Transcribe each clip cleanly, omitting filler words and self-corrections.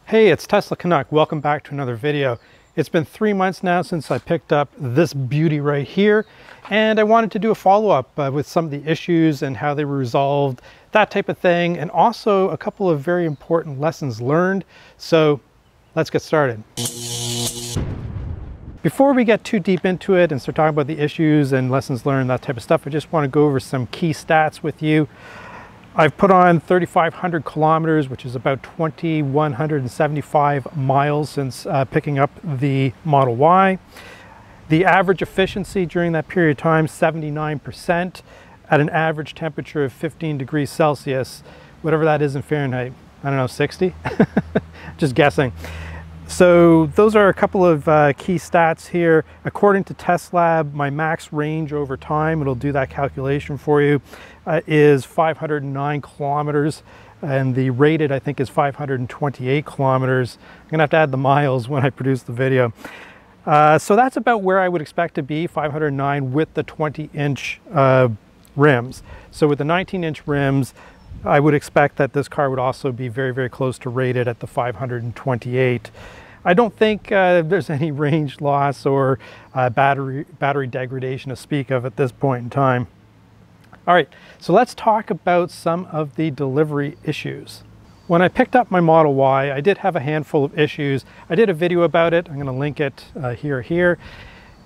Hey, it's Tesla Canuck. Welcome back to another video. It's been 3 months now since I picked up this beauty right here, and I wanted to do a follow-up with some of the issues and how they were resolved, that type of thing, and also a couple of very important lessons learned. So let's get started. Before we get too deep into it and start talking about the issues and lessons learned, that type of stuff, I just want to go over some key stats with you. I've put on 3,500 kilometers, which is about 2,175 miles since picking up the Model Y. The average efficiency during that period of time, 79%, at an average temperature of 15 degrees Celsius, whatever that is in Fahrenheit. I don't know, 60? Just guessing. So those are a couple of key stats here. According to TestLab, my max range over time, it'll do that calculation for you, is 509 kilometers, and the rated I think is 528 kilometers. I'm gonna have to add the miles when I produce the video. So that's about where I would expect to be, 509 with the 20-inch rims. So with the 19-inch rims, I would expect that this car would also be very, very close to rated at the 528. I don't think there's any range loss or battery degradation to speak of at this point in time. All right, so let's talk about some of the delivery issues. When I picked up my Model Y, I did have a handful of issues. I did a video about it. I'm going to link it here.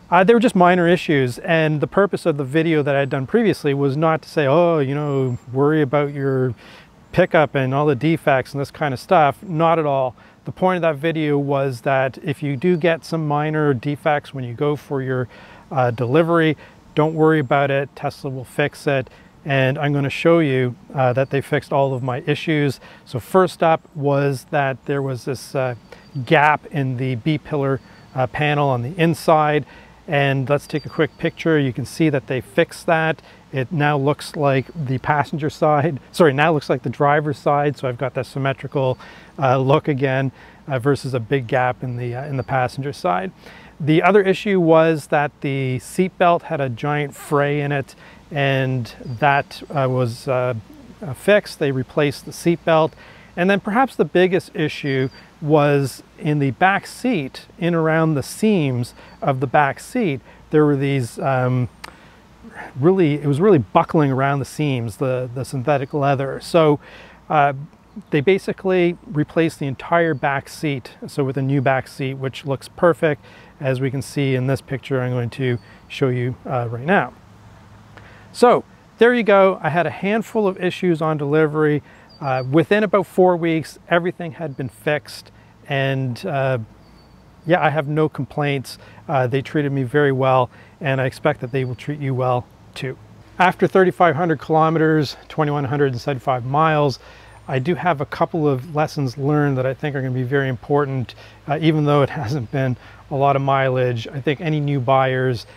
They were just minor issues, and the purpose of the video that I had done previously was not to say, oh, you know, worry about your pickup and all the defects and this kind of stuff. Not at all. The point of that video was that if you do get some minor defects when you go for your delivery, don't worry about it. Tesla will fix it. And I'm going to show you that they fixed all of my issues. So first up was that there was this gap in the B-pillar panel on the inside. And let's take a quick picture. You can see that they fixed that. It now looks like the passenger side, sorry, now looks like the driver's side. So I've got that symmetrical look again versus a big gap in the passenger side. The other issue was that the seat belt had a giant fray in it, and that was fixed. They replaced the seat belt. And then perhaps the biggest issue was in the back seat, in around the seams of the back seat, there were these it was really buckling around the seams, the synthetic leather. So they basically replaced the entire back seat, so with a new back seat, which looks perfect, as we can see in this picture I'm going to show you right now. So there you go. I had a handful of issues on delivery. Within about 4 weeks, everything had been fixed, and yeah, I have no complaints. They treated me very well, and I expect that they will treat you well too. After 3,500 kilometers, 2,175 miles, I do have a couple of lessons learned that I think are going to be very important, even though it hasn't been a lot of mileage. I think any new buyers,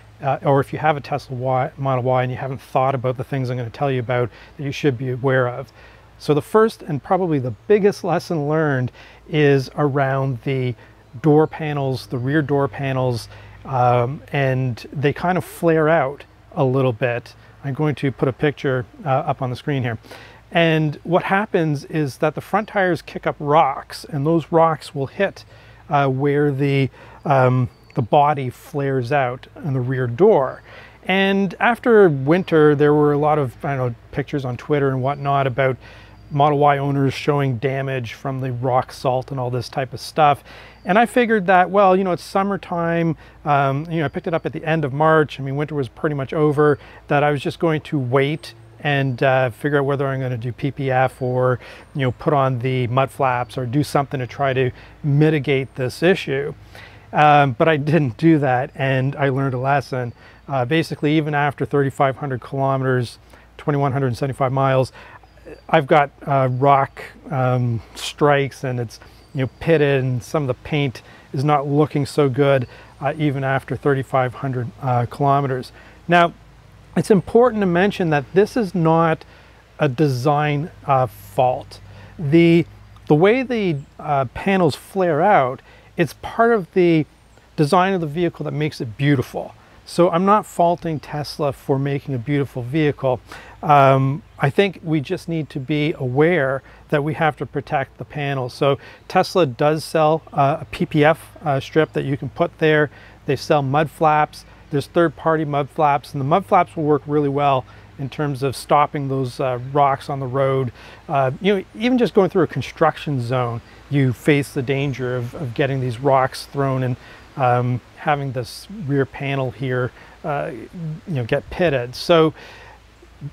or if you have a Tesla Model Y and you haven't thought about the things I'm going to tell you about, that you should be aware of. So the first and probably the biggest lesson learned is around the door panels, the rear door panels, and they kind of flare out a little bit. I'm going to put a picture up on the screen here. And what happens is that the front tires kick up rocks, and those rocks will hit where the body flares out in the rear door. And after winter, there were a lot of pictures on Twitter and whatnot about Model Y owners showing damage from the rock salt and all this type of stuff. And I figured that, well, you know, it's summertime. I picked it up at the end of March. I mean, winter was pretty much over, that I was just going to wait and figure out whether I'm going to do PPF or, you know, put on the mud flaps or do something to try to mitigate this issue. But I didn't do that, and I learned a lesson. Basically, even after 3,500 kilometers, 2,175 miles, I've got rock strikes, and it's, you know, pitted, and some of the paint is not looking so good even after 3,500 kilometers. Now, it's important to mention that this is not a design fault. The way the panels flare out, it's part of the design of the vehicle that makes it beautiful. So I'm not faulting Tesla for making a beautiful vehicle. I think we just need to be aware that we have to protect the panels. So Tesla does sell a PPF strip that you can put there. They sell mud flaps. There's third-party mud flaps, and the mud flaps will work really well in terms of stopping those rocks on the road. You know, even just going through a construction zone, you face the danger of getting these rocks thrown and having this rear panel here, you know, get pitted. So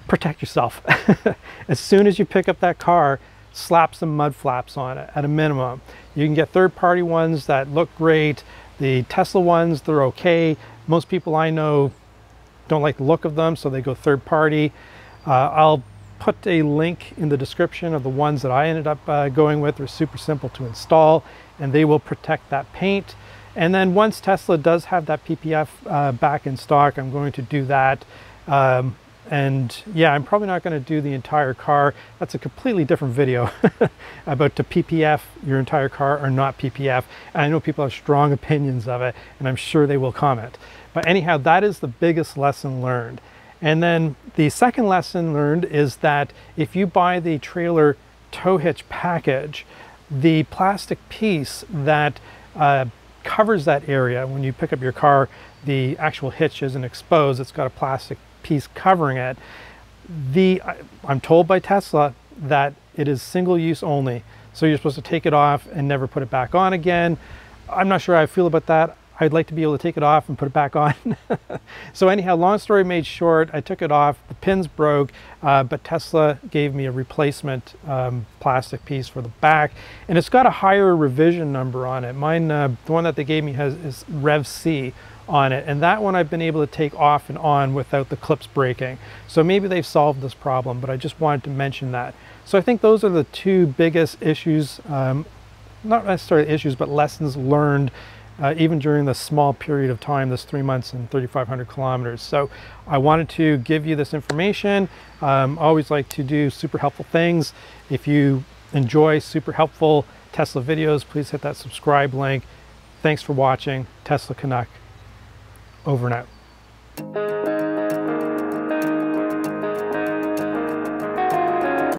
protect yourself. As soon as you pick up that car, slap some mud flaps on it at a minimum. You can get third-party ones that look great. The Tesla ones, they're okay. Most people I know don't like the look of them, so they go third-party. I'll put a link in the description of the ones that I ended up going with. They're super simple to install, and they will protect that paint. And then once Tesla does have that PPF back in stock, I'm going to do that. And yeah, I'm probably not going to do the entire car. That's a completely different video about to PPF your entire car or not PPF. And I know people have strong opinions of it, and I'm sure they will comment. But anyhow, that is the biggest lesson learned. And then the second lesson learned is that if you buy the trailer tow hitch package, the plastic piece that covers that area when you pick up your car, the actual hitch isn't exposed. It's got a plastic piece covering it. I'm told by Tesla that it is single use only. So you're supposed to take it off and never put it back on again. I'm not sure how I feel about that. I'd like to be able to take it off and put it back on. So anyhow, long story made short, I took it off, the pins broke, but Tesla gave me a replacement plastic piece for the back, and it's got a higher revision number on it. Mine, the one that they gave me is Rev C on it, and that one I've been able to take off and on without the clips breaking. So maybe they've solved this problem, but I just wanted to mention that. So I think those are the two biggest issues, not necessarily issues, but lessons learned even during the small period of time, this 3 months and 3,500 kilometers. So I wanted to give you this information. I always like to do super helpful things. If you enjoy super helpful Tesla videos, please hit that subscribe link. Thanks for watching. Tesla Canuck. Over and out.